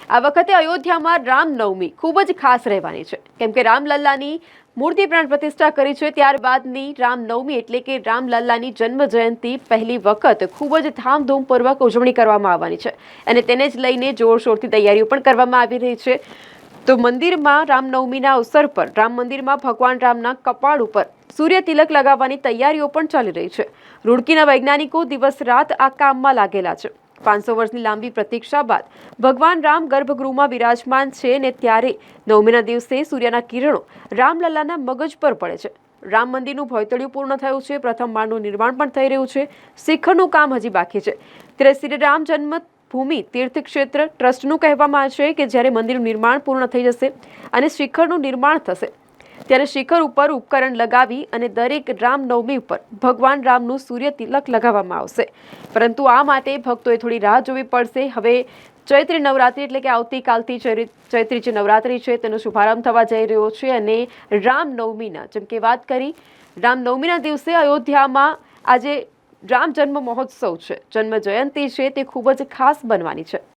આ વખતે અયોધ્યામાં રામનવમી ખૂબ જ ખાસ રહેવાની છે, કેમ કે રામલલ્લાની મૂર્તિ પ્રાણ પ્રતિષ્ઠા કરી છે। ત્યારબાદની રામનવમી એટલે કે રામલલ્લાની જન્મ જયંતિ પહેલી વખત ખૂબ જ ધામધૂમપૂર્વક ઉજવણી કરવામાં આવવાની છે અને તેને જ લઈને જોરશોરથી તૈયારીઓ પણ કરવામાં આવી રહી છે। તો મંદિરમાં રામનવમીના અવસર પર રામ મંદિરમાં ભગવાન રામના કપાળ ઉપર સૂર્ય તિલક લગાવવાની તૈયારીઓ પણ ચાલી રહી છે। રૂડકીના વૈજ્ઞાનિકો દિવસ રાત આ કામમાં લાગેલા છે। 500 વર્ષની લાંબી પ્રતીક્ષા બાદ ભગવાન રામ ગર્ભગૃહમાં વિરાજમાન છે ને ત્યારે નવમીના દિવસે સૂર્યના કિરણો રામલલ્લાના મગજ પર પડે છે। રામ મંદિરનું ભોયતળિયું પૂર્ણ થયું છે, પ્રથમ માળનું નિર્માણ પણ થઈ રહ્યું છે, શિખરનું કામ હજી બાકી છે। ત્યારે શ્રી રામ જન્મભૂમિ તીર્થ ક્ષેત્ર ટ્રસ્ટનું કહેવામાં આવે છે કે જ્યારે મંદિરનું નિર્માણ પૂર્ણ થઈ જશે અને શિખરનું નિર્માણ થશે ત્યારે શિખર ઉપર ઉપકરણ લગાવી અને દરેક રામનવમી ઉપર ભગવાન રામનું સૂર્ય તિલક લગાવવામાં આવશે। પરંતુ આ માટે ભક્તોએ થોડી રાહ જોવી પડશે। હવે ચૈત્રી નવરાત્રી એટલે કે આવતીકાલથી ચૈત્રી જે નવરાત્રી છે તેનો શુભારંભ થવા જઈ રહ્યો છે અને રામનવમીના જેમ કે વાત કરી રામનવમીના દિવસે અયોધ્યામાં આજે રામ જન્મ મહોત્સવ છે, જન્મ જયંતિ છે, તે ખૂબ જ ખાસ બનવાની છે।